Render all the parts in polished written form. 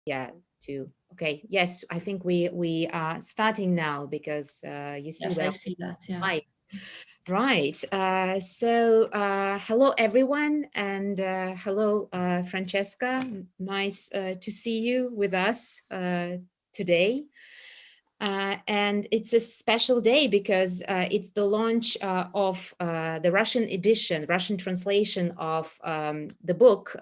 Yeah, two. Okay. Yes, I think we are starting now because you see Yes, we're I see that. Yeah. live. Right. Hello everyone, and hello Francesca. Nice to see you with us today. And it's a special day because it's the launch of the Russian edition, Russian translation of the book,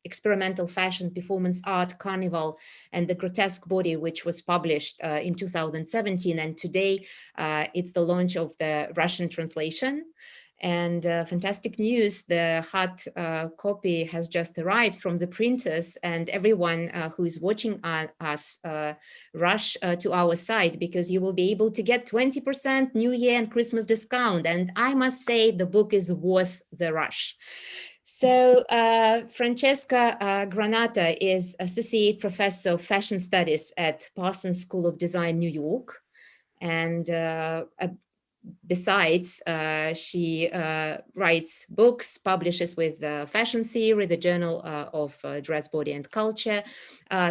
Experimental Fashion, Performance Art, Carnival, and the Grotesque Body, which was published in 2017. And today it's the launch of the Russian translation. And fantastic news, the hot copy has just arrived from the printers, and everyone who is watching us rush to our site because you will be able to get 20% New Year and Christmas discount. And I must say the book is worth the rush. So Francesca Granata is Associate Professor of Fashion Studies at Parsons School of Design, New York. And besides, she writes books, publishes with Fashion Theory, the Journal of Dress, Body and Culture,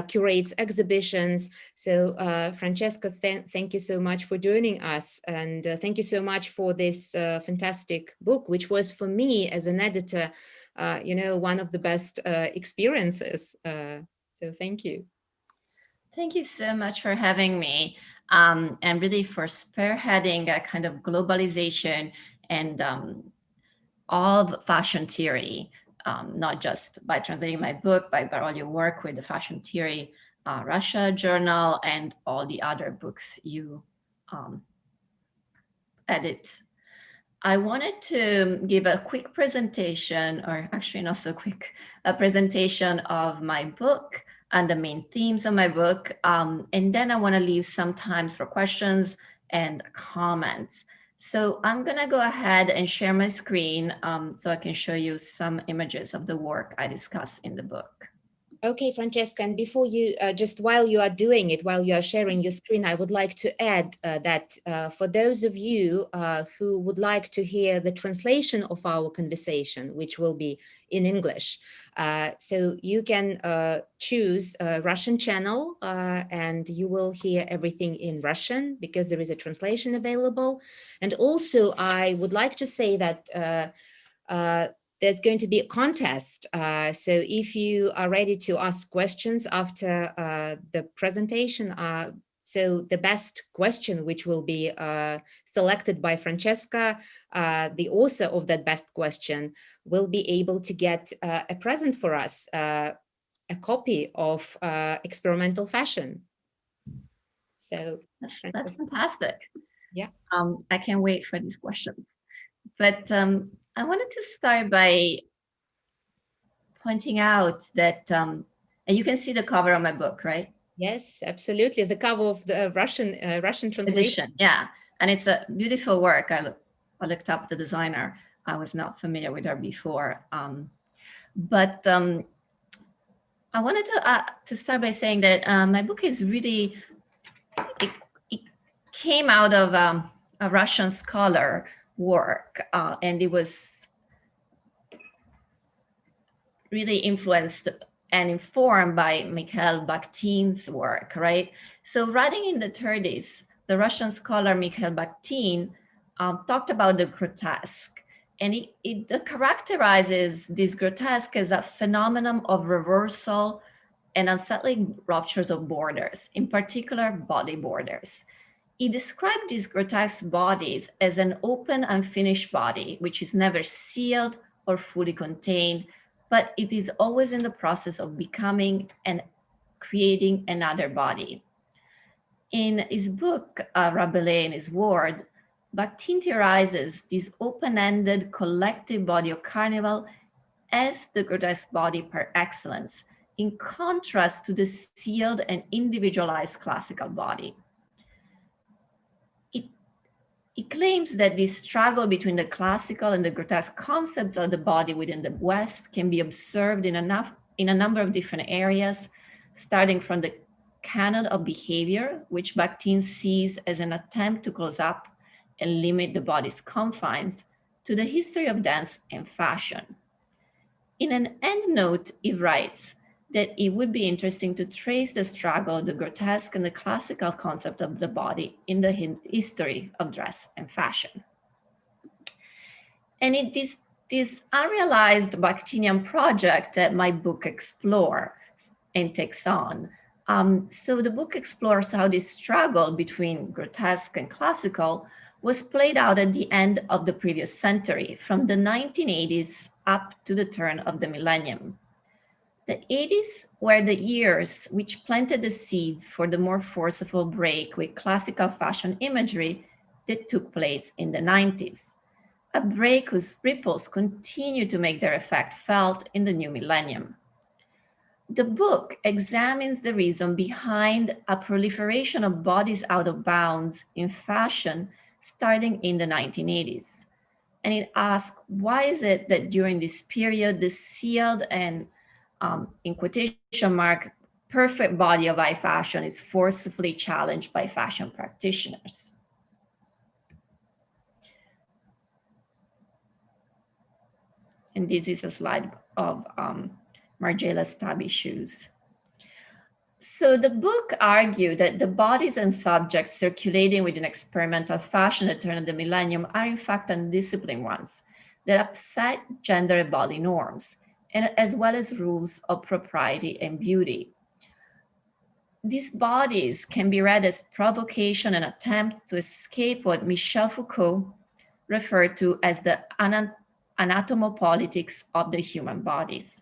curates exhibitions. So Francesca, thank you so much for joining us. And thank you so much for this fantastic book, which was for me as an editor, one of the best experiences. So thank you. Thank you so much for having me, and really for spearheading a kind of globalization and of fashion theory, not just by translating my book, but by all your work with the Fashion Theory Russia journal and all the other books you um, edit. I wanted to give a quick presentation, or actually not so quick, a presentation of my book and the main themes of my book. And then I want to leave some time for questions and comments. So I'm going to go ahead and share my screen so I can show you some images of the work I discuss in the book. Okay, Francesca, and before you, just while you are doing it, while you are sharing your screen, I would like to add that for those of you who would like to hear the translation of our conversation, which will be in English, so you can choose a Russian channel and you will hear everything in Russian because there is a translation available. And also, I would like to say that there's going to be a contest. So if you are ready to ask questions after the presentation, so the best question, which will be selected by Francesca, the author of that best question, will be able to get a present for us, a copy of Experimental Fashion. So That's fantastic. Yeah. I can't wait for these questions. But I wanted to start by pointing out that, and you can see the cover of my book, right? Yes, absolutely. The cover of the Russian translation. Edition, yeah. And it's a beautiful work. I looked up the designer. I was not familiar with her before. But I wanted to start by saying that my book is really, it came out of a Russian scholar work, and it was really influenced and informed by Mikhail Bakhtin's work, right? So writing in the 30s, the Russian scholar Mikhail Bakhtin talked about the grotesque. And it characterizes this grotesque as a phenomenon of reversal and unsettling ruptures of borders, in particular body borders. He described these grotesque bodies as an open, unfinished body, which is never sealed or fully contained, but it is always in the process of becoming and creating another body. In his book, Rabelais and His Word, Bakhtin theorizes this open-ended collective body of carnival as the grotesque body par excellence, in contrast to the sealed and individualized classical body. It claims that this struggle between the classical and the grotesque concepts of the body within the West can be observed in a number of different areas, starting from the canon of behavior, which Bakhtin sees as an attempt to close up and limit the body's confines, to the history of dance and fashion. In an endnote, he writes, that it would be interesting to trace the struggle, the grotesque and the classical concept of the body in the history of dress and fashion. And it is this unrealized Bakhtinian project that my book explores and takes on. So the book explores how this struggle between grotesque and classical was played out at the end of the previous century, from the 1980s up to the turn of the millennium. The 80s were the years which planted the seeds for the more forceful break with classical fashion imagery that took place in the 90s, a break whose ripples continue to make their effect felt in the new millennium. The book examines the reason behind a proliferation of bodies out of bounds in fashion starting in the 1980s. And it asks, why is it that during this period, the sealed and, in quotation mark, perfect body of high fashion is forcefully challenged by fashion practitioners? And this is a slide of Margiela's stabby shoes. So the book argued that the bodies and subjects circulating within experimental fashion at the turn of the millennium are in fact undisciplined ones that upset gender and body norms, and as well as rules of propriety and beauty. These bodies can be read as provocation and attempt to escape what Michel Foucault referred to as the anatomopolitics of the human bodies,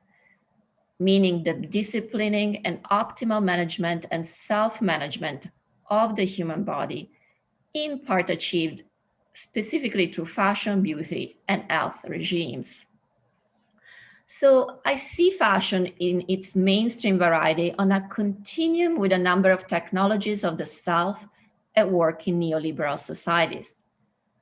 meaning the disciplining and optimal management and self-management of the human body, in part achieved specifically through fashion, beauty, and health regimes. So I see fashion in its mainstream variety on a continuum with a number of technologies of the self at work in neoliberal societies.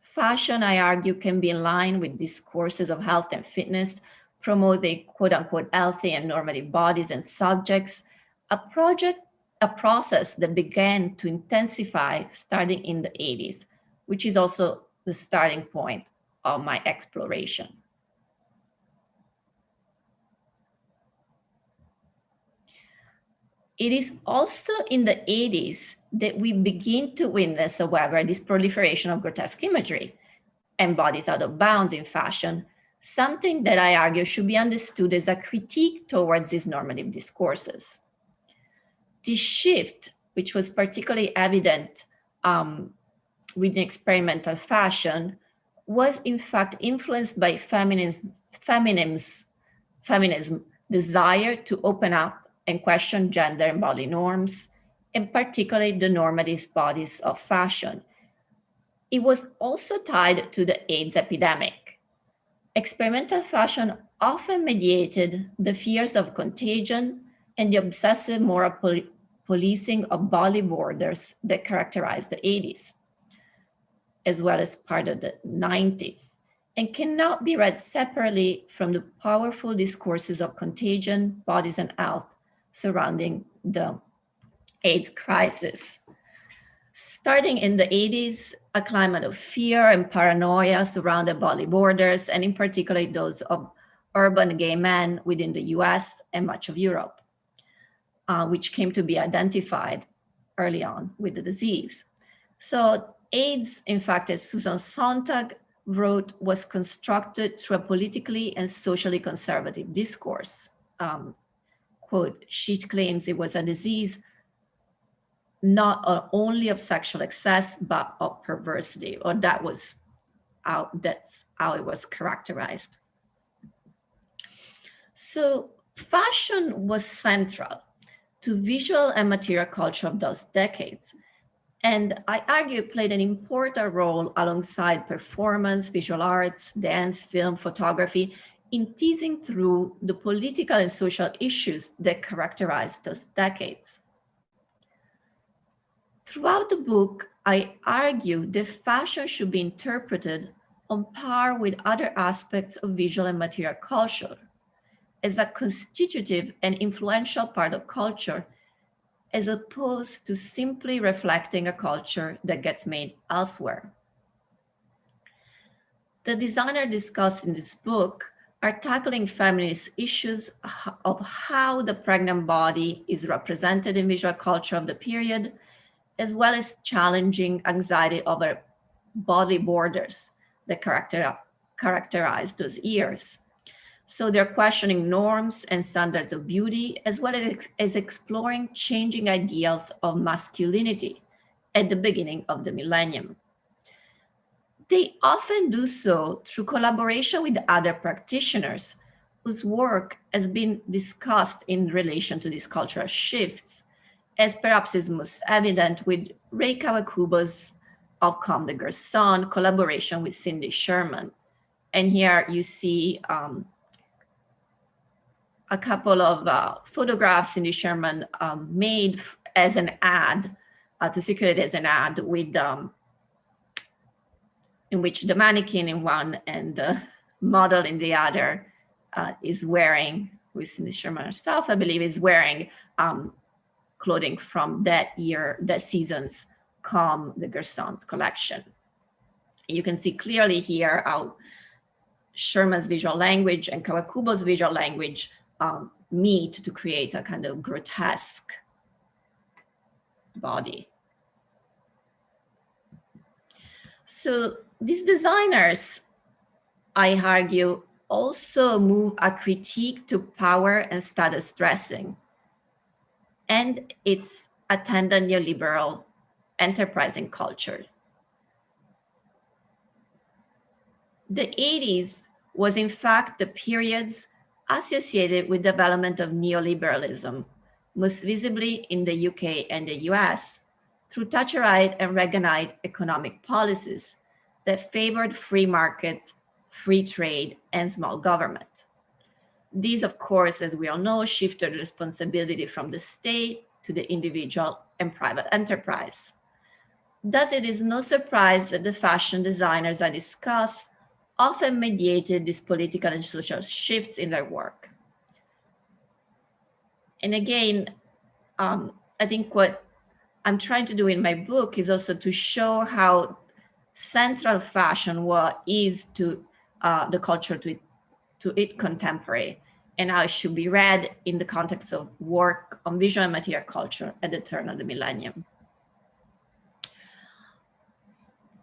Fashion, I argue, can be in line with discourses of health and fitness, promoting quote unquote healthy and normative bodies and subjects, a process that began to intensify starting in the 80s, which is also the starting point of my exploration. It is also in the 80s that we begin to witness, however, this proliferation of grotesque imagery and bodies out of bounds in fashion, something that I argue should be understood as a critique towards these normative discourses. This shift, which was particularly evident within experimental fashion, was in fact influenced by feminism's desire to open up and question gender and body norms, and particularly the normative bodies of fashion. It was also tied to the AIDS epidemic. Experimental fashion often mediated the fears of contagion and the obsessive moral policing of body borders that characterized the 80s, as well as part of the 90s, and cannot be read separately from the powerful discourses of contagion, bodies, and health surrounding the AIDS crisis. Starting in the 80s, a climate of fear and paranoia surrounded body borders, and in particular those of urban gay men within the US and much of Europe, which came to be identified early on with the disease. So AIDS, in fact, as Susan Sontag wrote, was constructed through a politically and socially conservative discourse. Quote, she claims it was a disease not only of sexual excess, but of perversity, or that's how it was characterized. So fashion was central to visual and material culture of those decades. And I argue it played an important role alongside performance, visual arts, dance, film, photography, in teasing through the political and social issues that characterized those decades. Throughout the book, I argue that fashion should be interpreted on par with other aspects of visual and material culture as a constitutive and influential part of culture, as opposed to simply reflecting a culture that gets made elsewhere. The designer discussed in this book are tackling feminist issues of how the pregnant body is represented in visual culture of the period, as well as challenging anxiety over bodily borders that characterize those years. So they're questioning norms and standards of beauty, as well as exploring changing ideals of masculinity at the beginning of the millennium. They often do so through collaboration with other practitioners whose work has been discussed in relation to these cultural shifts, as perhaps is most evident with Rei Kawakubo's of Comme des Garçons collaboration with Cindy Sherman. And here you see a couple of photographs Cindy Sherman made as an ad, to circulate as an ad with in which the mannequin in one and the model in the other is wearing, with Cindy Sherman herself, I believe, is wearing clothing from that season's Comme des Garçons collection. You can see clearly here how Sherman's visual language and Kawakubo's visual language meet to create a kind of grotesque body. So these designers, I argue, also move a critique to power and status dressing and its attendant neoliberal enterprising culture. The 80s was in fact the periods associated with development of neoliberalism, most visibly in the UK and the US, through Thatcherite and Reaganite economic policies that favored free markets, free trade, and small government. These, of course, as we all know, shifted responsibility from the state to the individual and private enterprise. Thus, it is no surprise that the fashion designers I discuss often mediated these political and social shifts in their work. And again, I think what I'm trying to do in my book is also to show how central fashion is to the culture, to its contemporary, and how it should be read in the context of work on visual and material culture at the turn of the millennium.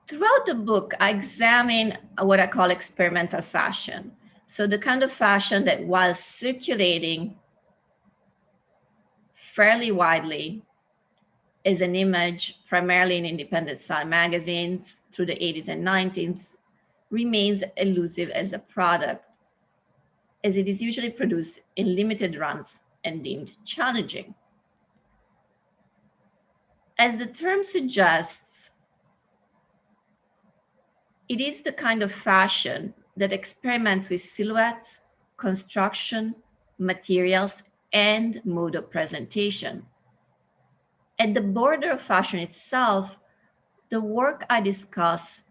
Throughout the book, I examine what I call experimental fashion. So the kind of fashion that was circulating fairly widely as an image, primarily in independent style magazines through the 80s and 90s, remains elusive as a product, as it is usually produced in limited runs and deemed challenging. As the term suggests, it is the kind of fashion that experiments with silhouettes, construction, materials, and mode of presentation. At the border of fashion itself, the work I discuss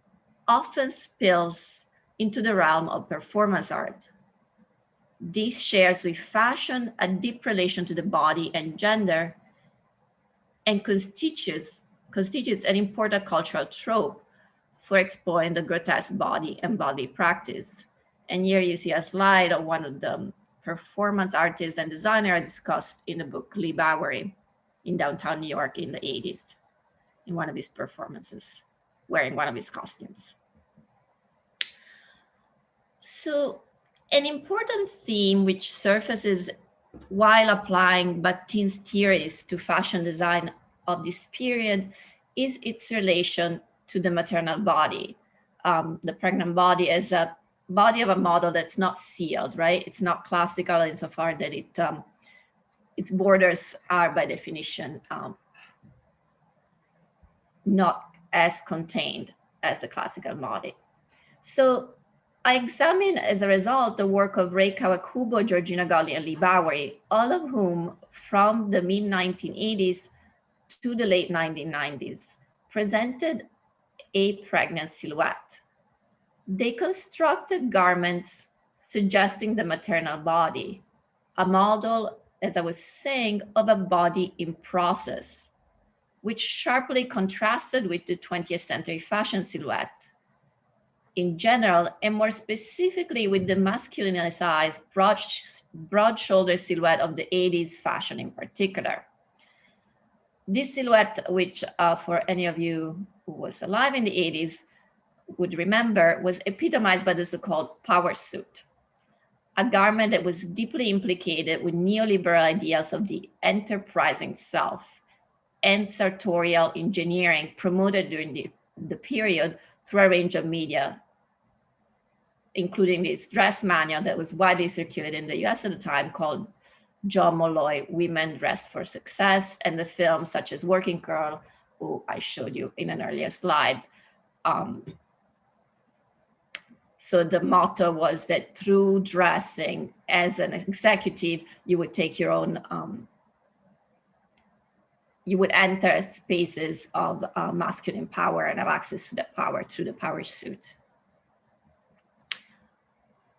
often spills into the realm of performance art. This shares with fashion a deep relation to the body and gender, and constitutes an important cultural trope for exploring the grotesque body and body practice. And here you see a slide of one of the performance artists and designers discussed in the book, Lee Bowery, in downtown New York in the 80s, in one of his performances, wearing one of his costumes. So an important theme which surfaces while applying Bakhtin's theories to fashion design of this period is its relation to the maternal body, the pregnant body as a body of a model that's not sealed, right? It's not classical insofar that its borders are by definition not as contained as the classical body. So I examine as a result the work of Rei Kawakubo, Georgina Golli, and Lee Bowery, all of whom from the mid-1980s to the late 1990s presented a pregnant silhouette. They constructed garments suggesting the maternal body, a model, as I was saying, of a body in process, which sharply contrasted with the 20th century fashion silhouette, in general, and more specifically with the masculinized broad shoulder silhouette of the 80s fashion in particular. This silhouette, which for any of you who was alive in the 80s would remember, was epitomized by the so-called power suit, a garment that was deeply implicated with neoliberal ideas of the enterprising self and sartorial engineering promoted during the period through a range of media, including this dress manual that was widely circulated in the US at the time called John Molloy, Women Dressed for Success, and the films such as Working Girl, who I showed you in an earlier slide. So the motto was that through dressing as an executive, you would take your own, you would enter spaces of masculine power and have access to that power through the power suit.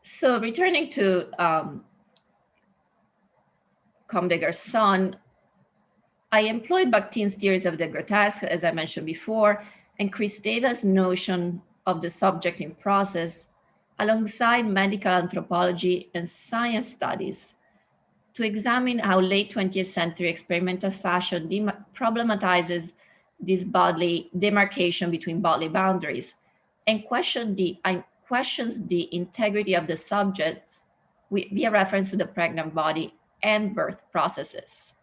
So returning to Comme des Garçons, I employed Bakhtin's theories of the grotesque, as I mentioned before, and Kristeva's notion of the subject in process, alongside medical anthropology and science studies, to examine how late 20th century experimental fashion problematizes this bodily demarcation between bodily boundaries and questions the integrity of the subject via reference to the pregnant body and birth processes.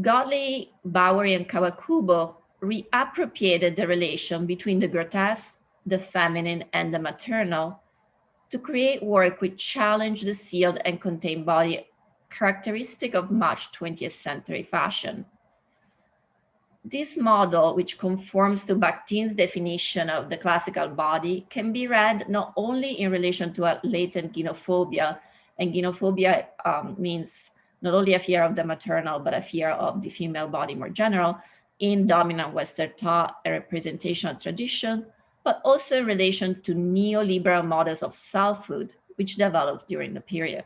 Gottlieb, Bowie, and Kawakubo reappropriated the relation between the grotesque, the feminine, and the maternal to create work which challenged the sealed and contained body characteristic of much 20th century fashion. This model, which conforms to Bakhtin's definition of the classical body, can be read not only in relation to a latent gynophobia, and gynophobia means not only a fear of the maternal, but a fear of the female body more general in dominant Western thought and representational tradition, but also in relation to neoliberal models of selfhood, which developed during the period.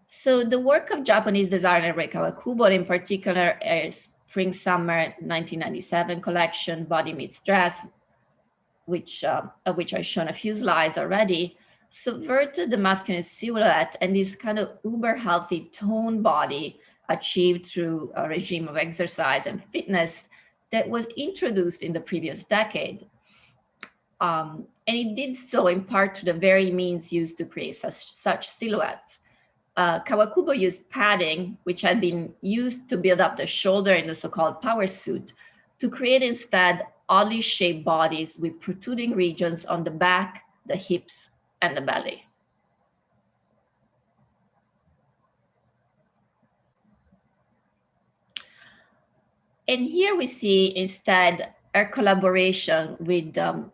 So the work of Japanese designer Rei Kawakubo, in particular, Spring-Summer 1997 collection, Body Meets Dress, of which I've shown a few slides already, subverted the masculine silhouette and this kind of uber healthy toned body achieved through a regime of exercise and fitness that was introduced in the previous decade. And it did so in part to the very means used to create such silhouettes. Kawakubo used padding, which had been used to build up the shoulder in the so-called power suit, to create instead oddly shaped bodies with protruding regions on the back, the hips, and the belly. And here we see instead a collaboration with the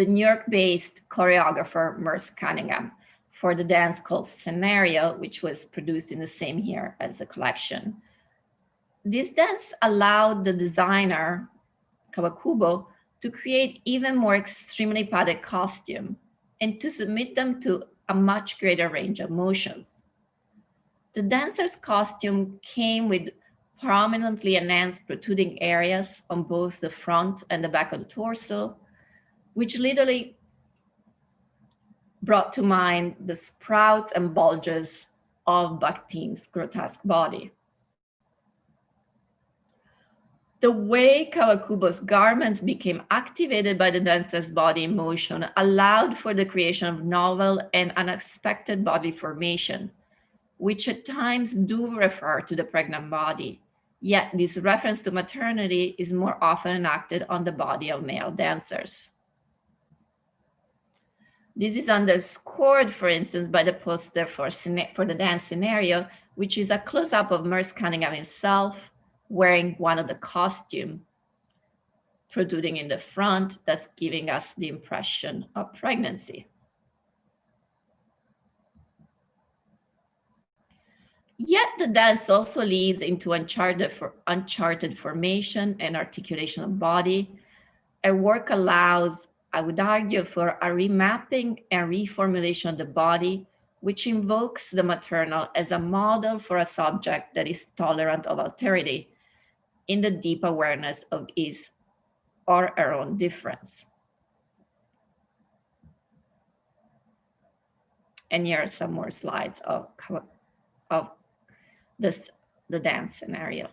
New York-based choreographer Merce Cunningham for the dance called Scenario, which was produced in the same year as the collection. This dance allowed the designer, Kawakubo, to create even more extremely padded costume and to submit them to a much greater range of motions. The dancer's costume came with prominently enhanced protruding areas on both the front and the back of the torso, which literally brought to mind the sprouts and bulges of Bakhtin's grotesque body. The way Kawakubo's garments became activated by the dancer's body in motion allowed for the creation of novel and unexpected body formation, which at times do refer to the pregnant body. Yet this reference to maternity is more often enacted on the body of male dancers. This is underscored, for instance, by the poster for the dance Scenario, which is a close-up of Merce Cunningham himself wearing one of the costume protruding in the front, thus giving us the impression of pregnancy. Yet the dance also leads into uncharted formation and articulation of body. Our work allows, I would argue, for a remapping and reformulation of the body, which invokes the maternal as a model for a subject that is tolerant of alterity, in the deep awareness of his or her own difference. And here are some more slides of the dance scenario.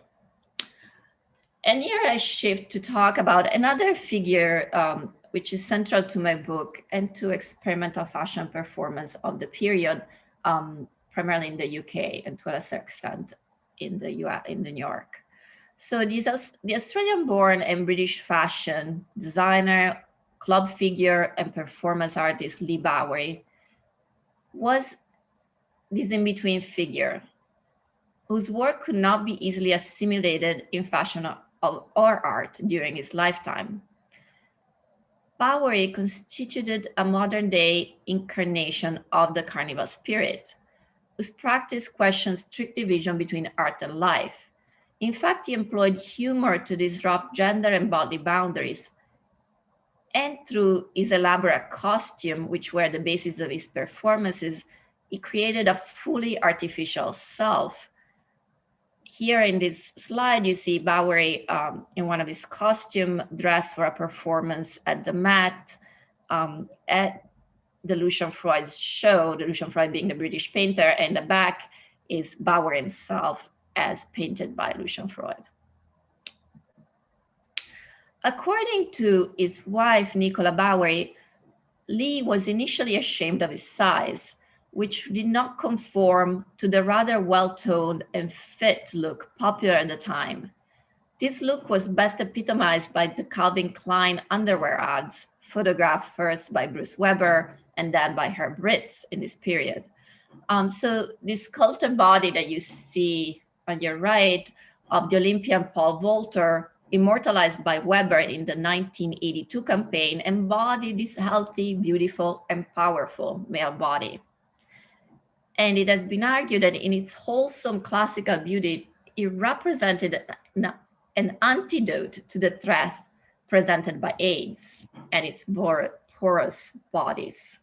And here I shift to talk about another figure which is central to my book and to experimental fashion performance of the period, primarily in the UK and to a lesser extent in the US, in New York. So the Australian-born and British fashion designer, club figure, and performance artist Lee Bowie was this in-between figure whose work could not be easily assimilated in fashion or art during his lifetime. Bowie constituted a modern-day incarnation of the carnival spirit, whose practice questions strict division between art and life. In fact, he employed humor to disrupt gender and bodily boundaries. And through his elaborate costume, which were the basis of his performances, he created a fully artificial self. Here in this slide, you see Bowie in one of his costumes, dressed for a performance at the Met, at the Lucian Freud's show, the Lucian Freud being the British painter, and the back is Bowie himself as painted by Lucian Freud. According to his wife, Nicola Bowie, Lee was initially ashamed of his size, which did not conform to the rather well-toned and fit look popular at the time. This look was best epitomized by the Calvin Klein underwear ads, photographed first by Bruce Weber and then by Herb Ritts in this period. So this sculpted body that you see on your right of the Olympian Paul Volcker, immortalized by Weber in the 1982 campaign, embodied this healthy, beautiful, and powerful male body. And it has been argued that in its wholesome classical beauty, it represented an antidote to the threat presented by AIDS and its porous bodies.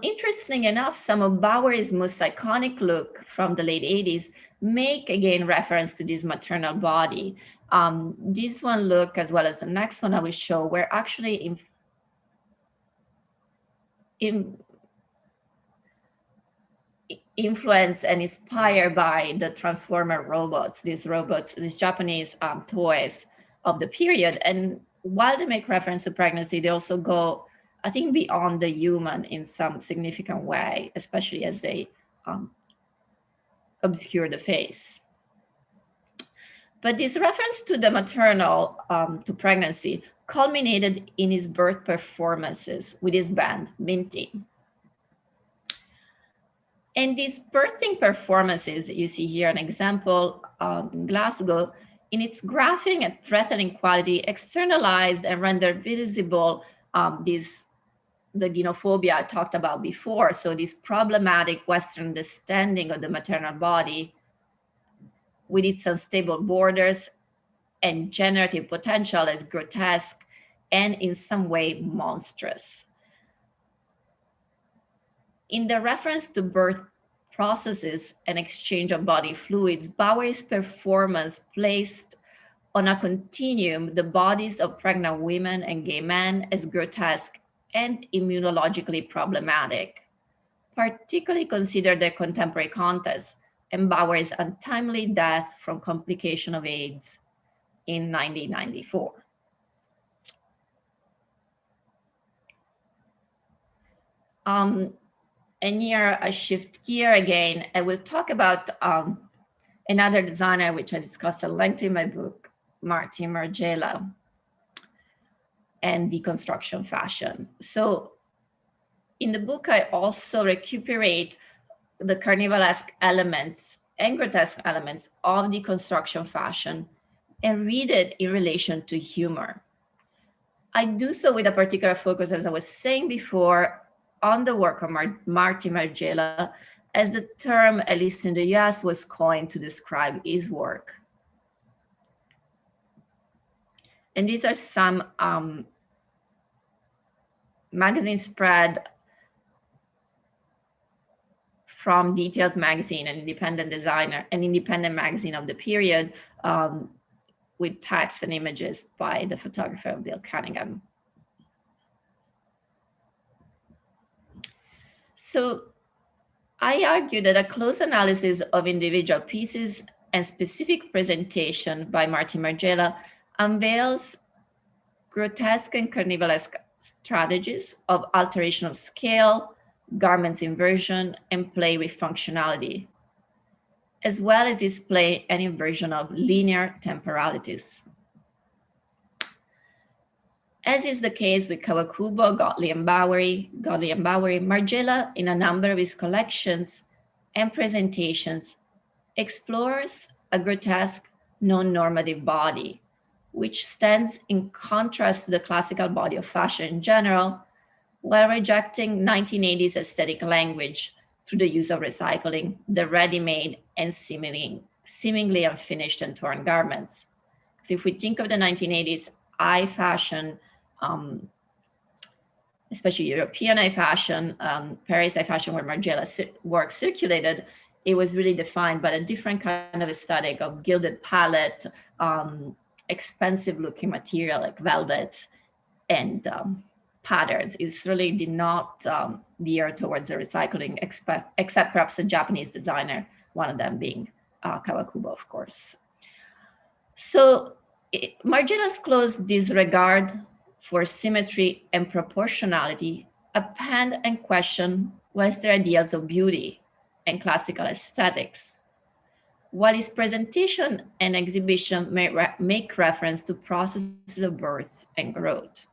Interesting enough, some of Bowie's most iconic look from the late 80s make again reference to this maternal body. This one look, as well as the next one I will show, were actually influenced and inspired by the Transformer robots, these Japanese toys of the period. And while they make reference to pregnancy, they also go, I think, beyond the human in some significant way, especially as they obscure the face. But this reference to the maternal, to pregnancy, culminated in his birth performances with his band, Minty. And these birthing performances, you see here an example in Glasgow, in its graphic and threatening quality, externalized and rendered visible the xenophobia I talked about before. So this problematic Western understanding of the maternal body with its unstable borders and generative potential as grotesque and in some way monstrous. In the reference to birth processes and exchange of body fluids, Bowie's performance placed on a continuum the bodies of pregnant women and gay men as grotesque and immunologically problematic, particularly consider their contemporary context and Bowie's untimely death from complication of AIDS in 1994. And here I shift gear again. I will talk about another designer, which I discussed at length in my book, Martin Margiela, and deconstruction fashion. So in the book, I also recuperate the carnivalesque elements and grotesque elements of deconstruction fashion and read it in relation to humor. I do so with a particular focus, as I was saying before, on the work of Martin Margiela, as the term, at least in the US, was coined to describe his work. And these are some magazine spread from Details magazine, an independent designer, an independent magazine of the period, with text and images by the photographer Bill Cunningham. So I argue that a close analysis of individual pieces and specific presentation by Martin Margiela unveils grotesque and carnivalesque strategies of alteration of scale, garments inversion, and play with functionality, as well as display and inversion of linear temporalities. As is the case with Kawakubo, Gottlieb and Bowie, Margiela, in a number of his collections and presentations, explores a grotesque, non-normative body, which stands in contrast to the classical body of fashion in general, while rejecting 1980s aesthetic language through the use of recycling, the ready-made and seemingly unfinished and torn garments. So if we think of the 1980s high fashion, especially European high fashion, Paris high fashion, where Margiela's work circulated, it was really defined by a different kind of aesthetic of gilded palette, expensive looking material like velvets and patterns. It really did not veer towards the recycling, except perhaps a Japanese designer, one of them being Kawakubo, of course. So Margiela's close disregard for symmetry and proportionality append and question Western ideas of beauty and classical aesthetics, while his presentation and exhibition may make reference to processes of birth and growth.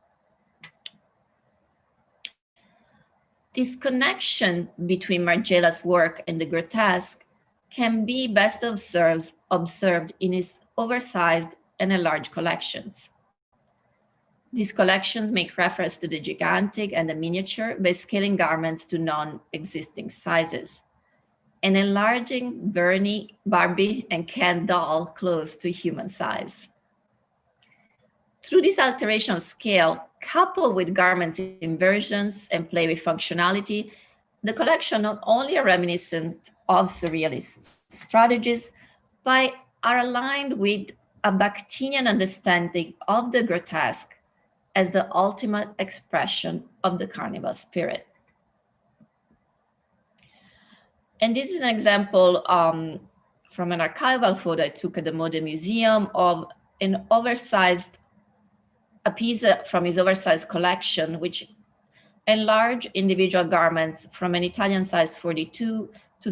This connection between Margiela's work and the grotesque can be best observed in his oversized and enlarged collections. These collections make reference to the gigantic and the miniature by scaling garments to non-existing sizes and enlarging Barbie and Ken doll close to human size. Through this alteration of scale, coupled with garments inversions and play with functionality, the collection not only are reminiscent of surrealist strategies, but are aligned with a Bakhtinian understanding of the grotesque as the ultimate expression of the carnival spirit. And this is an example from an archival photo I took at the Moda Museum of a piece from his oversized collection, which enlarged individual garments from an Italian size 42 to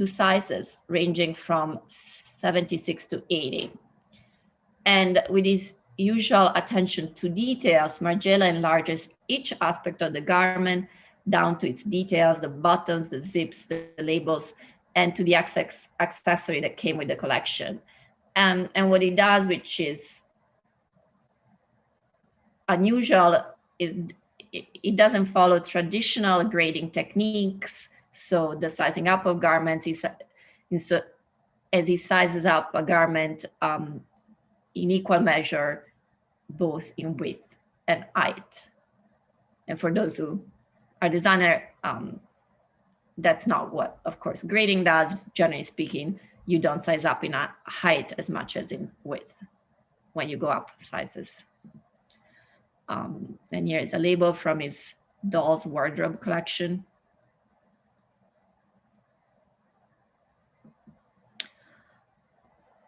sizes ranging from 76 to 80. And with his usual attention to details, Margiela enlarges each aspect of the garment down to its details, the buttons, the zips, the labels, and to the accessory that came with the collection. And what he does, which is unusual, is it doesn't follow traditional grading techniques. So the sizing up of garments, as he sizes up a garment in equal measure, both in width and height. And for those who are designer, that's not what, of course, grading does. Generally speaking, you don't size up in a height as much as in width when you go up sizes. And here is a label from his doll's wardrobe collection.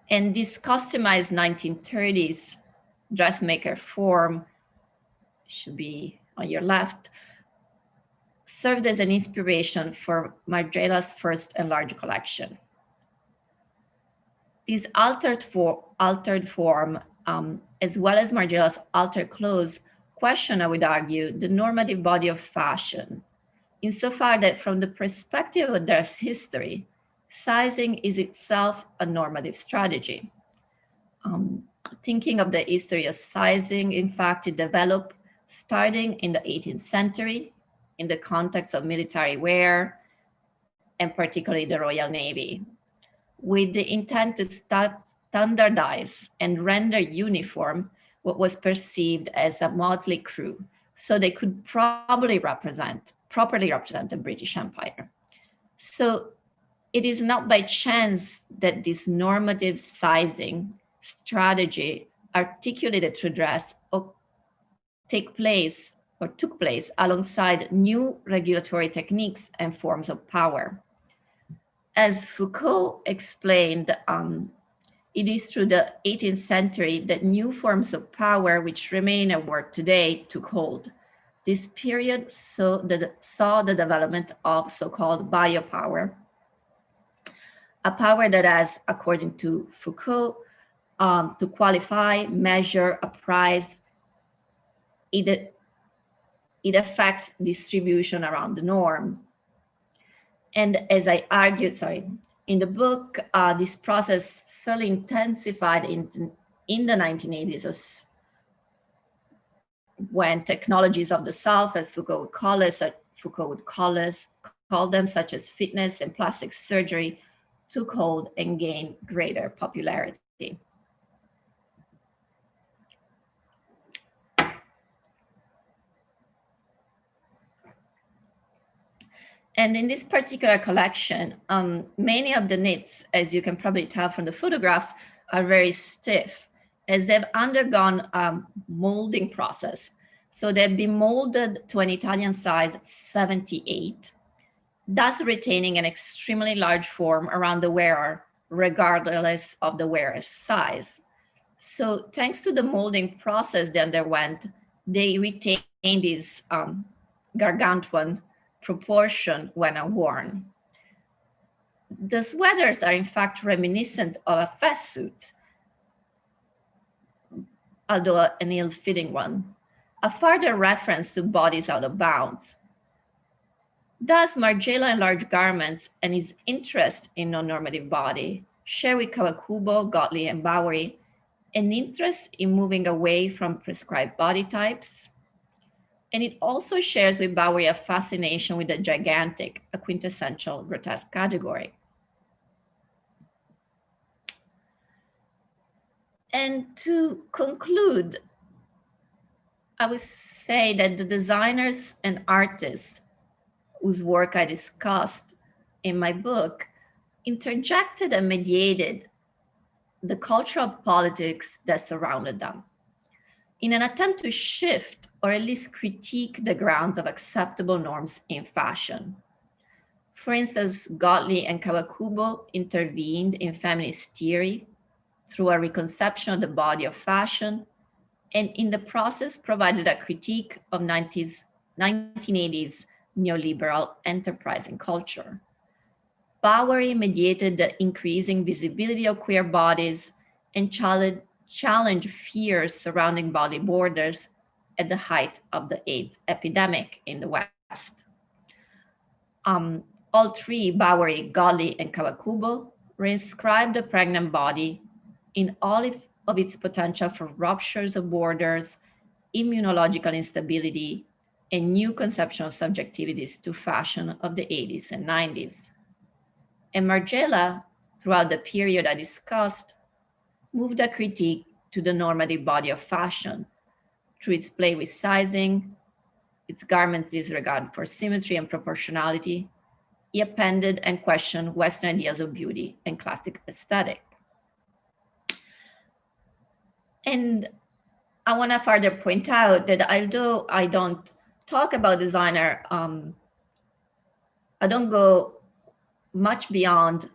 And this customized 1930s dressmaker form, should be on your left, served as an inspiration for Margiela's first enlarged collection. This altered form, as well as Margiela's altered clothes, question, I would argue, the normative body of fashion, insofar that from the perspective of dress history, sizing is itself a normative strategy. Thinking of the history of sizing, in fact, it developed starting in the 18th century in the context of military wear, and particularly the Royal Navy, with the intent to standardize and render uniform what was perceived as a motley crew, so they could properly represent the British Empire. So it is not by chance that this normative sizing strategy articulated through dress took place alongside new regulatory techniques and forms of power. As Foucault explained, it is through the 18th century that new forms of power, which remain at work today, took hold. This period saw the development of so-called biopower, a power that has, according to Foucault, to qualify, measure, appraise, it affects distribution around the norm. And as I argued, in the book, this process certainly intensified in the 1980s, when technologies of the self, as Foucault would call them, such as fitness and plastic surgery, took hold and gained greater popularity. And in this particular collection, many of the knits, as you can probably tell from the photographs, are very stiff, as they've undergone a molding process. So they've been molded to an Italian size 78, thus retaining an extremely large form around the wearer, regardless of the wearer's size. So thanks to the molding process they underwent, they retained this gargantuan proportion when worn. The sweaters are in fact reminiscent of a fast suit, although an ill-fitting one, a further reference to bodies out of bounds. Thus, Margiela enlarged garments and his interest in non-normative body share with Kawakubo, Gottlieb, and Bowie an interest in moving away from prescribed body types. And it also shares with Bowie a fascination with the gigantic, a quintessential grotesque category. And to conclude, I would say that the designers and artists whose work I discussed in my book interjected and mediated the cultural politics that surrounded them in an attempt to shift or at least critique the grounds of acceptable norms in fashion. For instance, Gottlieb and Kawakubo intervened in feminist theory through a reconception of the body of fashion, and in the process provided a critique of 1980s neoliberal enterprising culture. Bowery mediated the increasing visibility of queer bodies and challenged fears surrounding body borders at the height of the AIDS epidemic in the West. All three, Bowery, Gottlieb, and Kawakubo, reinscribed the pregnant body in all of its potential for ruptures of borders, immunological instability, and new conception of subjectivities to fashion of the 80s and 90s. And Margiela, throughout the period I discussed, moved a critique to the normative body of fashion through its play with sizing, its garments' disregard for symmetry and proportionality. He appended and questioned Western ideas of beauty and classic aesthetic. And I want to further point out that although I don't talk about designer, I don't go much beyond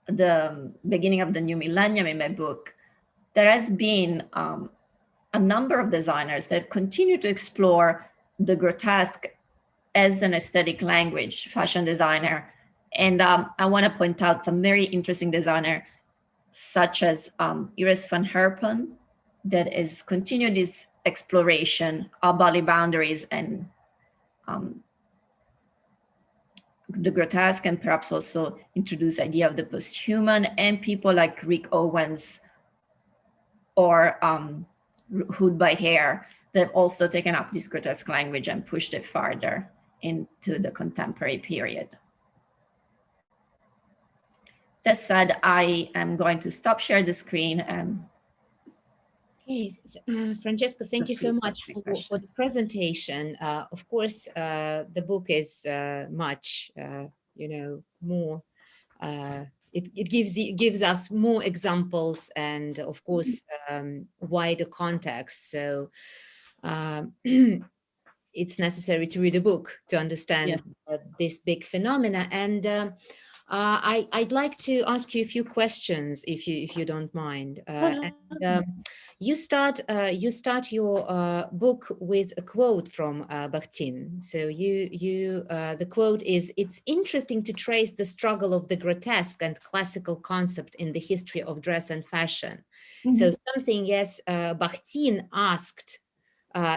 the beginning of the new millennium in my book. There has been a number of designers that continue to explore the grotesque as an aesthetic language, fashion designer. And I want to point out some very interesting designer, such as Iris van Herpen, that has continued this exploration of body boundaries and the grotesque, and perhaps also introduce the idea of the posthuman, and people like Rick Owens or Hood by Hair that have also taken up this grotesque language and pushed it farther into the contemporary period. That said, I am going to stop sharing the screen and Okay, Francesca, thank you so much for the presentation. Of course, the book is much, more. It gives us more examples and, of course, wider context. So it's necessary to read a book to understand this big phenomena. And I'd like to ask you a few questions, if you don't mind. You start your book with a quote from Bakhtin. So the quote is, "It's interesting to trace the struggle of the grotesque and classical concept in the history of dress and fashion." So something, yes, Bakhtin asked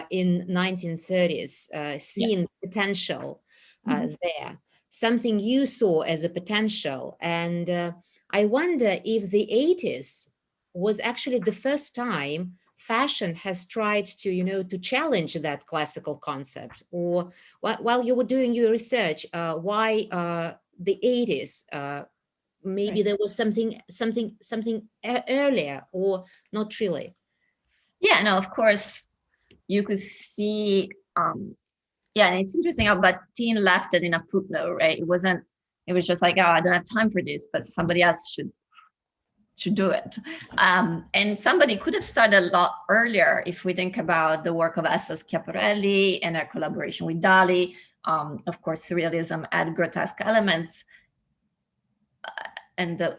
in 1930s, seeing potential there, something you saw as a potential. And I wonder if the 80s was actually the first time fashion has tried to, to challenge that classical concept, or while you were doing your research, why the 80s? Maybe there was something earlier, or not really? Yeah, no, of course, you could see, yeah, and it's interesting how Bakhtin left it in a footnote, right? It was just like, oh, I don't have time for this, but somebody else should do it. And somebody could have started a lot earlier if we think about the work of S.S. Schiaparelli and our collaboration with Dali. Of course, surrealism had grotesque elements,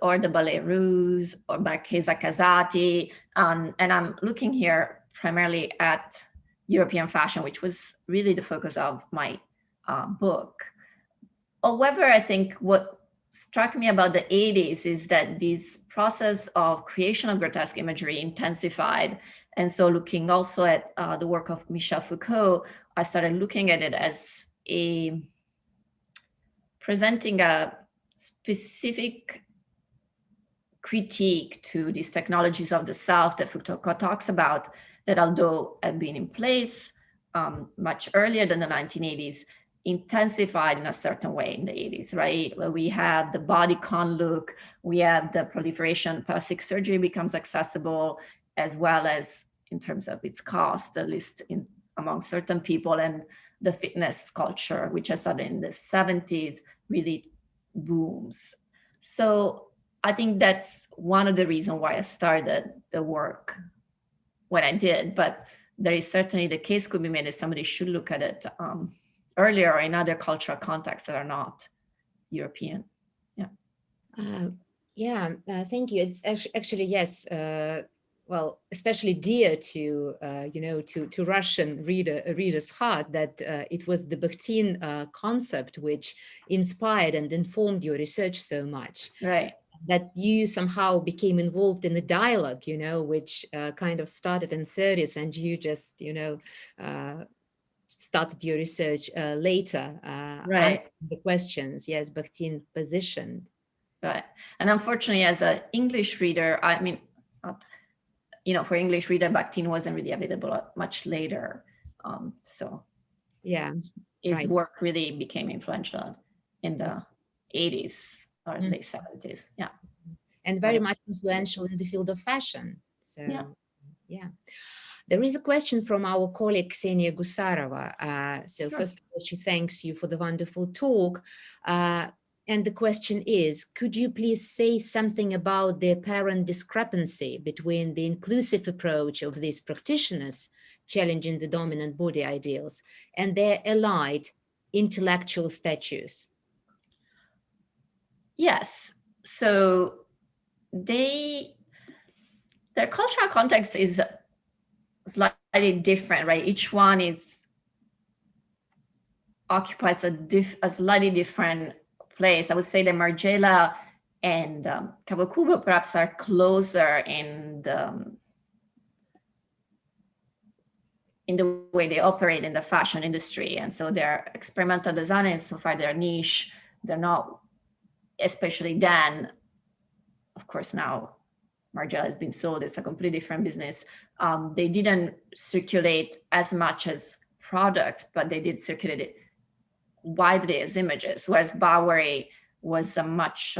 or the Ballet Russe, or Marchesa Casati. And I'm looking here primarily at European fashion, which was really the focus of my book. However, I think what struck me about the 80s is that this process of creation of grotesque imagery intensified. And so looking also at the work of Michel Foucault, I started looking at it as presenting a specific critique to these technologies of the self that Foucault talks about, that although had been in place much earlier than the 1980s, intensified in a certain way in the 80s, right? Where we have the body con look, we have the proliferation, plastic surgery becomes accessible, as well as in terms of its cost, at least among certain people, and the fitness culture, which I started in the 70s, really booms. So I think that's one of the reasons why I started the work when I did, but there is certainly the case could be made that somebody should look at it earlier or in other cultural contexts that are not European. Thank you. It's actually, yes, well, especially dear to to Russian readers' heart, that it was the Bakhtin concept which inspired and informed your research so much. Right. That you somehow became involved in the dialogue, which kind of started in 30s, and you just, started your research later. Right. The questions, yes, Bakhtin positioned. Right. And unfortunately, as an English reader, I mean, for English reader, Bakhtin wasn't really available much later. So his work really became influential in the 80s or late 70s. Yeah. And very much influential in the field of fashion. So, yeah. There is a question from our colleague Ksenia Gusarova. So first of all, she thanks you for the wonderful talk. And the question is, could you please say something about the apparent discrepancy between the inclusive approach of these practitioners challenging the dominant body ideals and their allied intellectual status? Yes. So their cultural context is slightly different, right? Each one occupies a slightly different place. I would say that Margiela and Kawakubo perhaps are closer in the way they operate in the fashion industry. And so they're experimental designers, so far they're niche. They're not, especially then, of course, now Margiela has been sold, it's a completely different business. They didn't circulate as much as products, but they did circulate it widely as images, whereas Bowie was a much,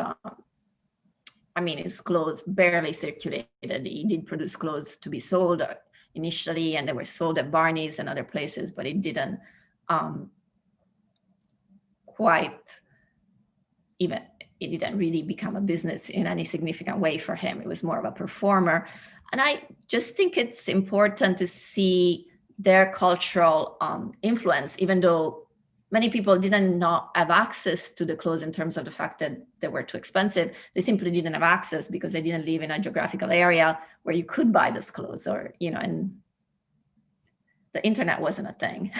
his clothes barely circulated. He did produce clothes to be sold initially, and they were sold at Barney's and other places, but it didn't quite even it didn't really become a business in any significant way for him. It was more of a performer. And I just think it's important to see their cultural influence, even though many people didn't not have access to the clothes in terms of the fact that they were too expensive. They simply didn't have access because they didn't live in a geographical area where you could buy those clothes, or, and the internet wasn't a thing.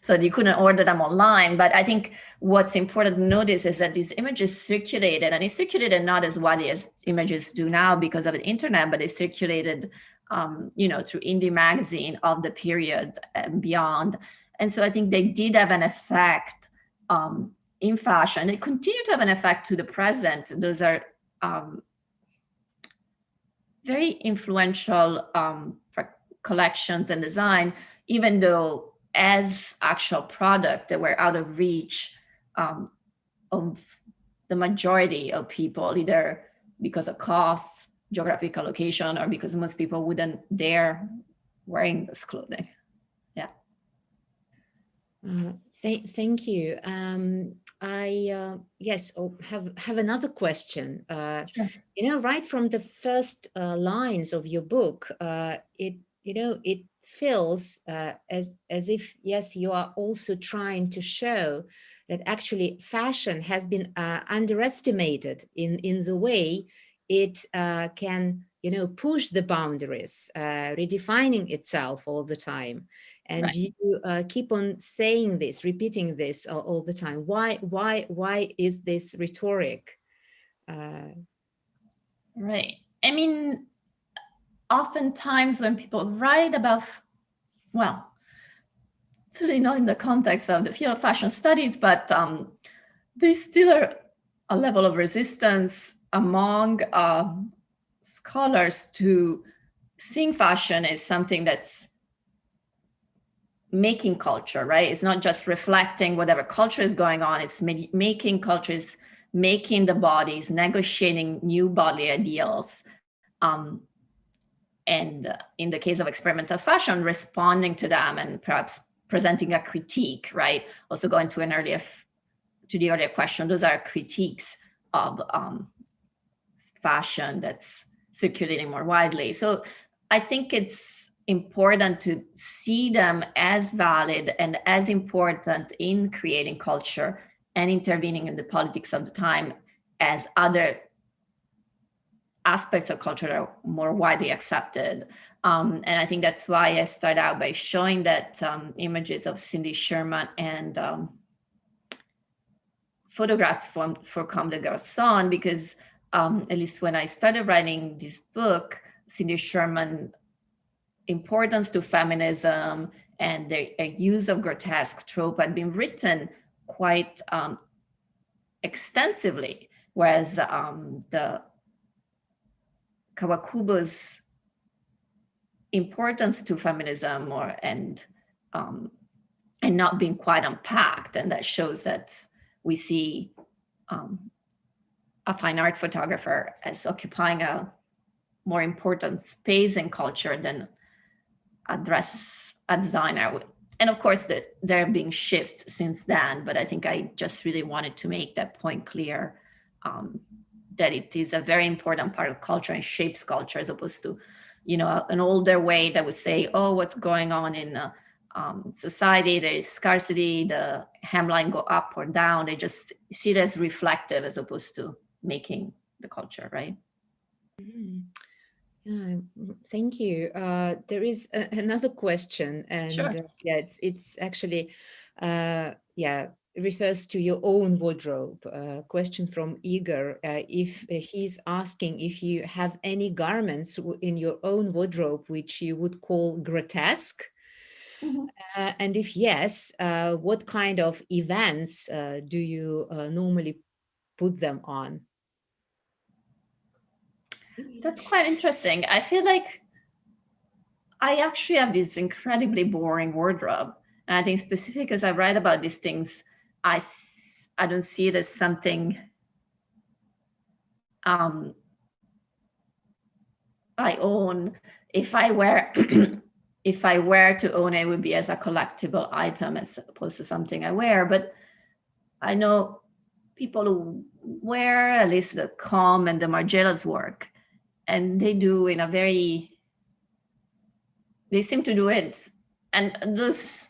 So you couldn't order them online. But I think what's important to notice is that these images circulated, and it circulated not as widely as images do now because of the internet, but it circulated, through indie magazine of the period and beyond. And so I think they did have an effect in fashion. They continue to have an effect to the present. Those are very influential collections and design, even though as actual product, they were out of reach of the majority of people, either because of costs, geographical location, or because most people wouldn't dare wearing this clothing. Yeah. Thank you. I have another question. Sure. Right from the first lines of your book, it feels as if, yes, you are also trying to show that actually fashion has been underestimated in the way it can push the boundaries, redefining itself all the time. And Right. you keep on saying this, repeating this all the time. Why is this rhetoric? Right. I mean, oftentimes when people write about, well, certainly not in the context of the field of fashion studies, but there's still a level of resistance among scholars to seeing fashion as something that's making culture, right? It's not just reflecting whatever culture is going on. It's making cultures, making the bodies, negotiating new body ideals. And in the case of experimental fashion, responding to them and perhaps presenting a critique, right? Also going to the earlier question, those are critiques of fashion that's circulating more widely. So I think it's important to see them as valid and as important in creating culture and intervening in the politics of the time as other aspects of culture are more widely accepted. And I think that's why I start out by showing that images of Cindy Sherman and photographs for Comme des Garçons, because at least when I started writing this book, Cindy Sherman importance to feminism and the use of grotesque trope had been written quite extensively, whereas the Kawakubo's importance to feminism and not being quite unpacked, and that shows that we see a fine art photographer as occupying a more important space in culture than a designer. And of course, there have been shifts since then, but I think I just really wanted to make that point clear, that it is a very important part of culture and shapes culture, as opposed to, an older way that would say, oh, what's going on in society, there is scarcity, the hemline go up or down. They just see it as reflective as opposed to making the culture, right? Thank you. There is another question, and Sure. it's actually refers to your own wardrobe. Question from Igor. If he's asking if you have any garments in your own wardrobe which you would call grotesque, and if yes, what kind of events do you normally put them on? That's quite interesting. I feel like I actually have this incredibly boring wardrobe. And I think specific as I write about these things, I don't see it as something I own. If I were if I were to own it, it would be as a collectible item as opposed to something I wear. But I know people who wear at least the Com and the Margiela's work, and they do in a very, they seem to do it, and those,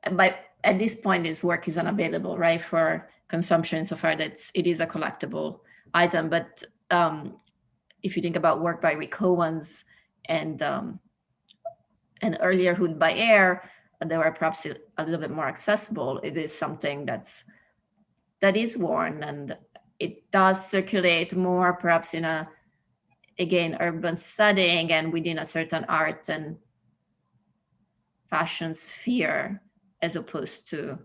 at this point, his work is unavailable, right, for consumption so far that it is a collectible item. But if you think about work by Rick Owens and earlier Hood by Air, they were perhaps a little bit more accessible. It is something that is worn, and it does circulate more perhaps in a, again, urban setting and within a certain art and fashion sphere, as opposed to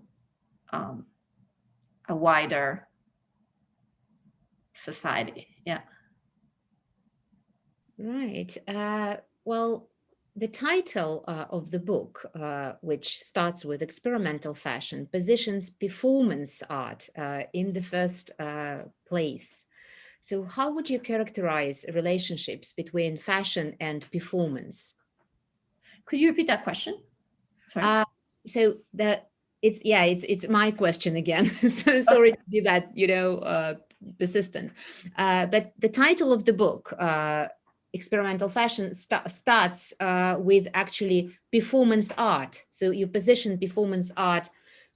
a wider society. Yeah. Right. Well, the title of the book, which starts with experimental fashion, positions performance art in the first place. So how would you characterize relationships between fashion and performance? Could you repeat that question? Sorry. So it's my question again. So sorry to be that, persistent. But the title of the book, Experimental Fashion, starts with actually performance art. So you position performance art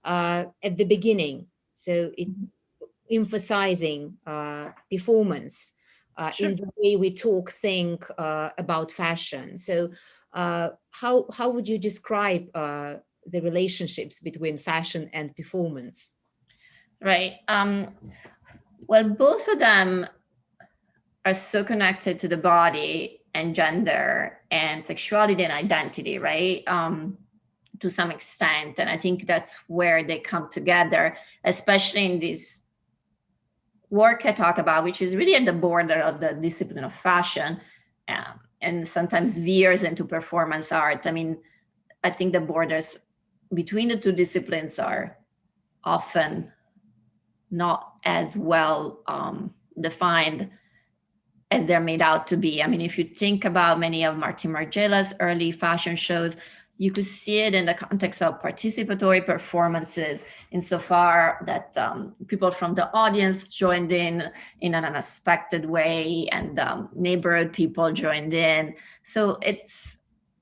at the beginning. So it emphasizing performance Sure. in the way we think about fashion. So how would you describe the relationships between fashion and performance? Right. Well, both of them are so connected to the body and gender and sexuality and identity, right? To some extent. And I think that's where they come together, especially in this work I talk about, which is really at the border of the discipline of fashion, and sometimes veers into performance art. I mean, I think the borders between the two disciplines are often not as well defined as they're made out to be. I mean, if you think about many of Martin Margiela's early fashion shows, you could see it in the context of participatory performances, insofar that people from the audience joined in an unexpected way, and neighborhood people joined in. So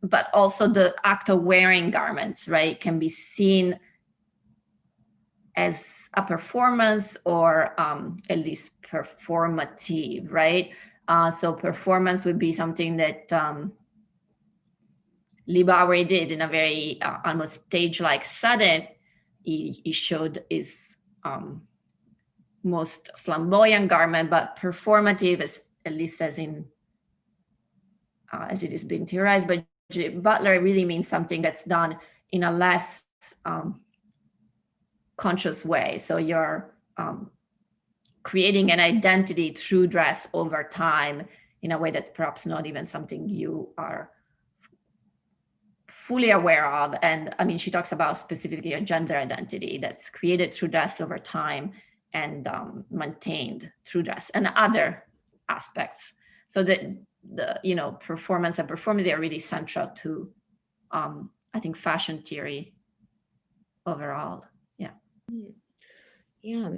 but also the act of wearing garments, right, can be seen as a performance, or at least performative, right? So performance would be something that Lee Bowie did in a very almost stage-like setting. He showed his most flamboyant garment, but performative, at least as it is being theorized by J. Butler, really means something that's done in a less conscious way. So you're creating an identity through dress over time in a way that's perhaps not even something you are fully aware of. And I mean, she talks about specifically a gender identity that's created through dress over time and maintained through dress and other aspects. So the performance and performance are really central to I think fashion theory overall. Yeah. Yeah.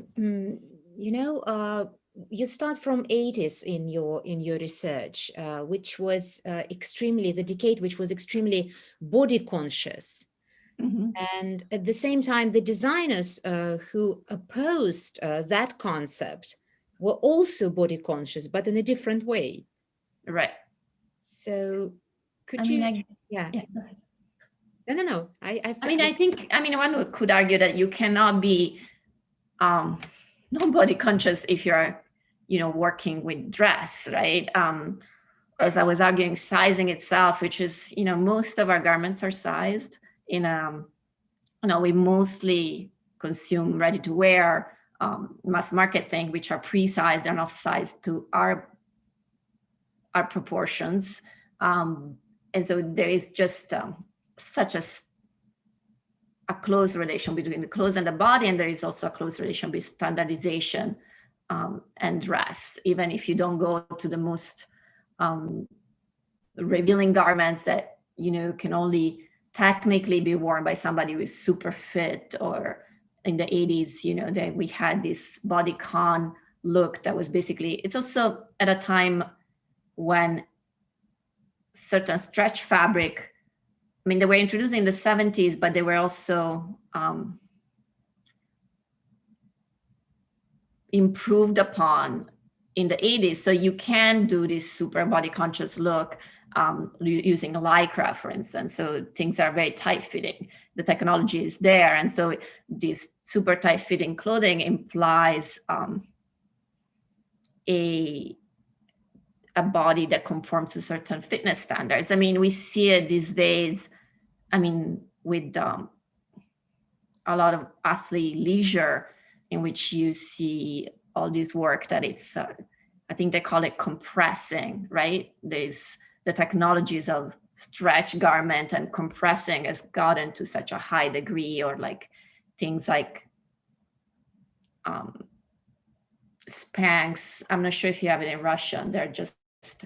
You start from 80s in your research, which was the decade which was extremely body conscious. Mm-hmm. And at the same time, the designers who opposed that concept were also body conscious, but in a different way. Right. So Yeah. Go ahead. No. I think one could argue that you cannot be non-body conscious if you're, working with dress, right? As I was arguing, sizing itself, which is, most of our garments are sized in we mostly consume ready to wear mass market thing, which are pre-sized, they're not sized to our proportions. And so there is just such a close relation between the clothes and the body, and there is also a close relation with standardization and dress, even if you don't go to the most revealing garments that can only technically be worn by somebody who is super fit or in the 80s, you know, that we had this bodycon look that was basically, it's also at a time when certain stretch fabric, I mean, they were introduced in the 70s, but they were also improved upon in the 80s. So you can do this super body conscious look using Lycra, for instance. So things are very tight fitting. The technology is there. And so this super tight fitting clothing implies a body that conforms to certain fitness standards. I mean, we see it these days, I mean, with a lot of athlete leisure, in which you see all this work that it's, I think they call it compressing, right? There's the technologies of stretch garment and compressing has gotten to such a high degree, or like things like Spanx. I'm not sure if you have it in Russian. They're just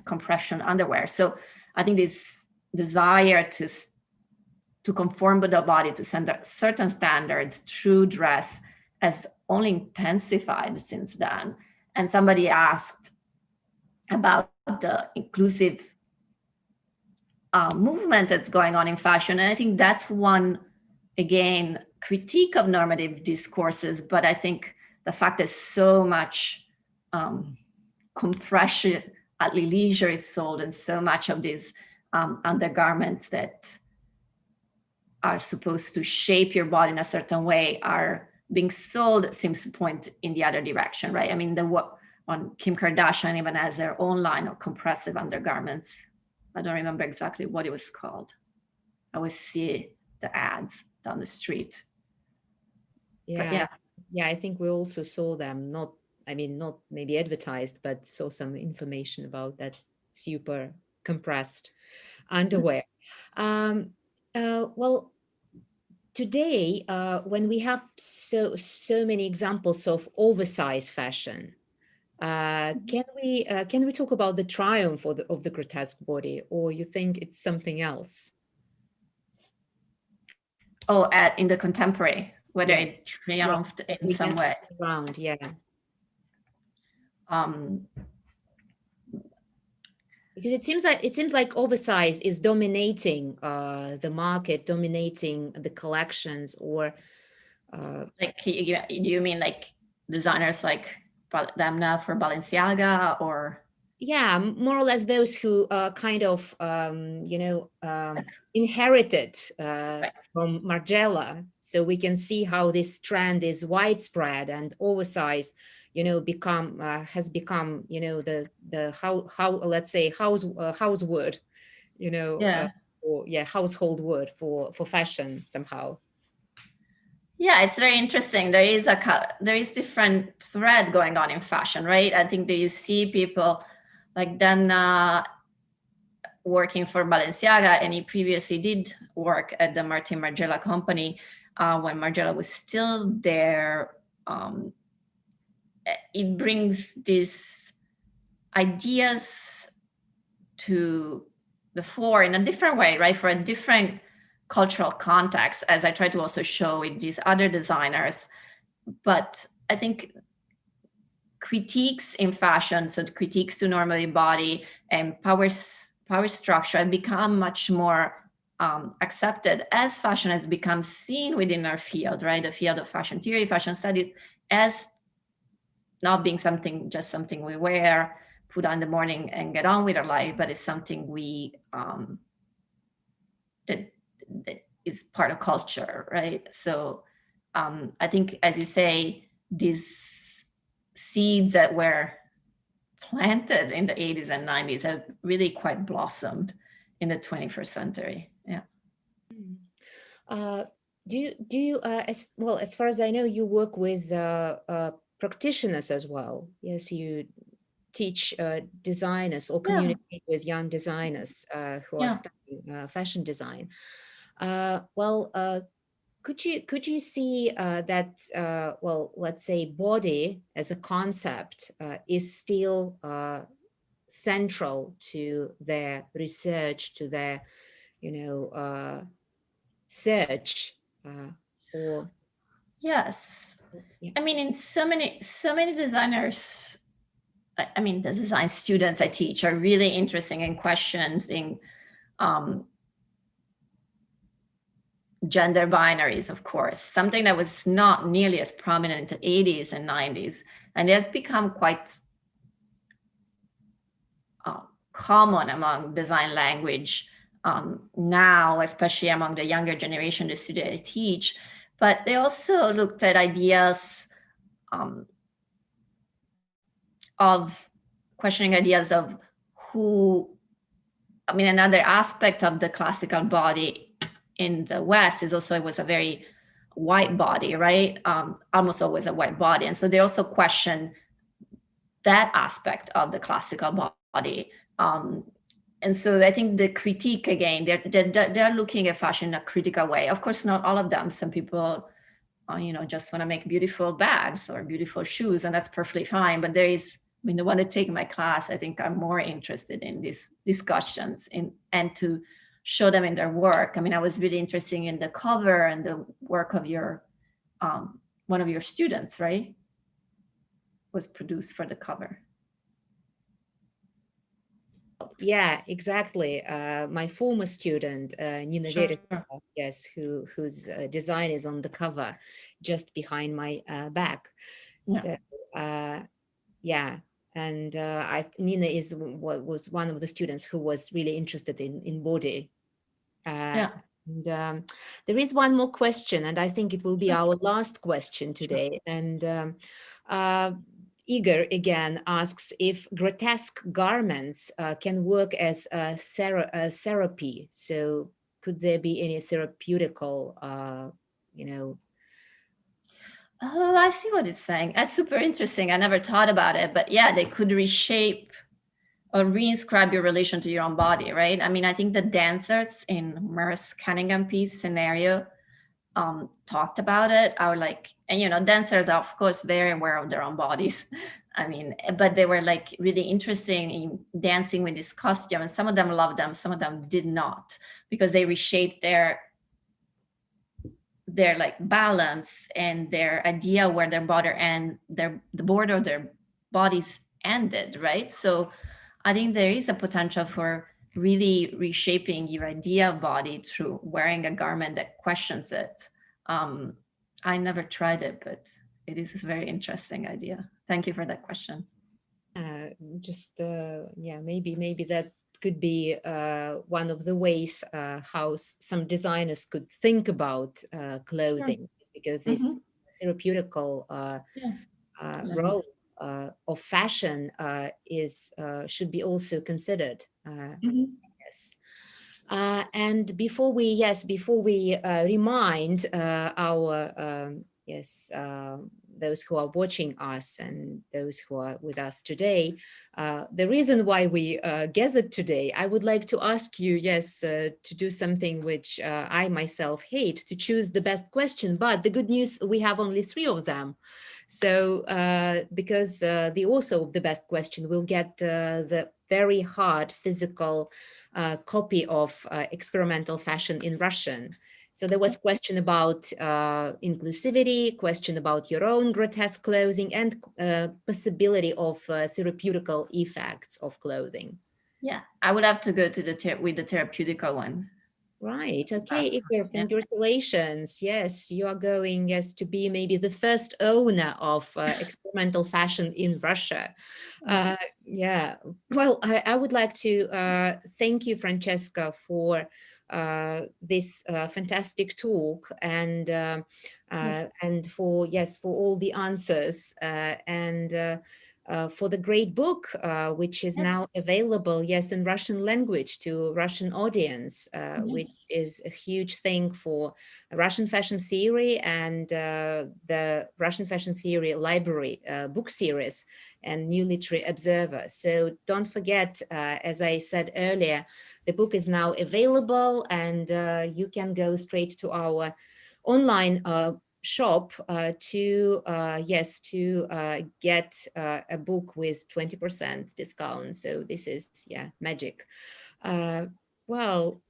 compression underwear. So I think this desire to conform with the body to certain standards through dress has only intensified since then. And somebody asked about the inclusive movement that's going on in fashion. And I think that's one, again, critique of normative discourses. But I think the fact that so much compression at leisure is sold, and so much of these undergarments that are supposed to shape your body in a certain way are being sold, seems to point in the other direction, right? I mean, on Kim Kardashian even has their own line of compressive undergarments. I don't remember exactly what it was called. I always see the ads down the street. Yeah. Yeah, I think we also saw them, not maybe advertised, but saw some information about that super compressed underwear. Well, today, when we have so many examples of oversized fashion, can we talk about the triumph of the grotesque body, or you think it's something else? Oh, in the contemporary, whether it triumphed in some way. Around, yeah. Because it seems like oversize is dominating the market, dominating the collections, or like, do you mean like designers like Demna for Balenciaga, or? Yeah, more or less those who kind of inherited from Margiela. So we can see how this trend is widespread, and oversize has become the how let's say house word, household word for fashion somehow. Yeah, it's very interesting. There is different thread going on in fashion, right? I think that you see people like Dana working for Balenciaga, and he previously did work at the Martin Margiela company when Margiela was still there. It brings these ideas to the fore in a different way, right? For a different cultural context, as I try to also show with these other designers. But I think critiques in fashion, so the critiques to normative body and power structure, have become much more accepted as fashion has become seen within our field, right? The field of fashion theory, fashion studies, as not being just something we wear, put on in the morning and get on with our life, but it's something we that is part of culture, right? So I think, as you say, these seeds that were planted in the 80s and 90s have really quite blossomed in the 21st century. Yeah. Do you as well, as far as I know, you work with practitioners as well? Yes, you teach designers or communicate with young designers who are studying fashion design. Could you see that let's say body as a concept is still central to their research, to their search, or? Yes. Yeah. I mean, in so many designers, I mean, the design students I teach are really interesting in questions in gender binaries, of course, something that was not nearly as prominent in the 80s and 90s. And it has become quite common among design language now, especially among the younger generation, the students I teach. But they also looked at ideas of questioning ideas of who, I mean, another aspect of the classical body in the West is also it was a very white body, right? Almost always a white body. And so they also question that aspect of the classical body. And so I think the critique, again, they're looking at fashion in a critical way. Of course, not all of them. Some people, just want to make beautiful bags or beautiful shoes, and that's perfectly fine. But there is, I mean, the one that take my class, I think I'm more interested in these discussions and to show them in their work. I mean, I was really interested in the cover and the work of your, one of your students, right? Was produced for the cover. Yeah, exactly. My former student, Nina Sure. Veritova, yes, whose design is on the cover, just behind my back. Yeah. So, yeah, and Nina was one of the students who was really interested in body. Yeah. And there is one more question, and I think it will be our last question today. And Igor again asks if grotesque garments can work as a therapy. So could there be any therapeutical, Oh, I see what it's saying. That's super interesting. I never thought about it, but yeah, they could reshape or reinscribe your relation to your own body, right? I mean, I think the dancers in Merce Cunningham piece scenario talked about it. I was like, and dancers are of course very aware of their own bodies. I mean, but they were like really interesting in dancing with this costume, and some of them loved them, some of them did not, because they reshaped their like balance and their idea where their border and the border of their bodies ended, right? So I think there is a potential for really reshaping your idea of body through wearing a garment that questions it. I never tried it, but it is a very interesting idea. Thank you for that question. Maybe that could be one of the ways how some designers could think about clothing, because this therapeutical role of fashion should be also considered. Yes. And before we remind our those who are watching us and those who are with us today, the reason why we gathered today, I would like to ask you, to do something which I myself hate, to choose the best question. But the good news, we have only 3 of them. So because the author of the best question will get the very hard physical copy of Experimental Fashion in Russian. So there was question about inclusivity, question about your own grotesque clothing, and possibility of therapeutical effects of clothing. Yeah, I would have to go to the therapeutical one. Right. Okay, Igor, congratulations. Yes, you are going to be maybe the first owner of experimental fashion in Russia. Yeah. Well, I would like to thank you, Francesca, for this fantastic talk and for all the answers and for the great book, which is now available, in Russian language to Russian audience, which is a huge thing for Russian fashion theory and the Russian fashion theory library book series and New Literary Observer. So don't forget, as I said earlier, the book is now available, and you can go straight to our online shop to get a book with 20% discount. So this is magic. Well,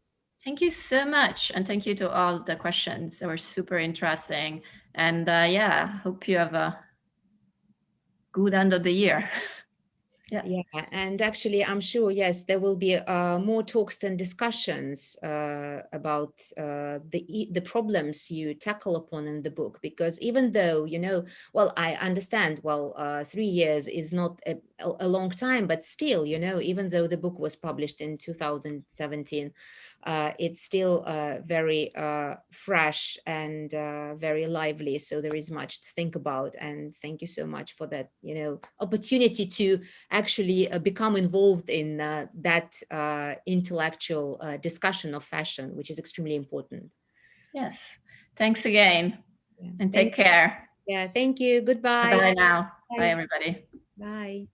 Thank you so much. And thank you to all the questions. They were super interesting. And yeah, hope you have a good end of the year. Yeah, and actually, I'm sure, yes, there will be more talks and discussions about the problems you tackle upon in the book, because even though, well, I understand, well, 3 years is not a long time, but still, even though the book was published in 2017, it's still very fresh and very lively. So there is much to think about. And thank you so much for that, opportunity to actually become involved in that intellectual discussion of fashion, which is extremely important. Yes. Thanks again. Yeah. And take care. Yeah, thank you. Goodbye. Bye now. Bye, Bye. everybody. Bye.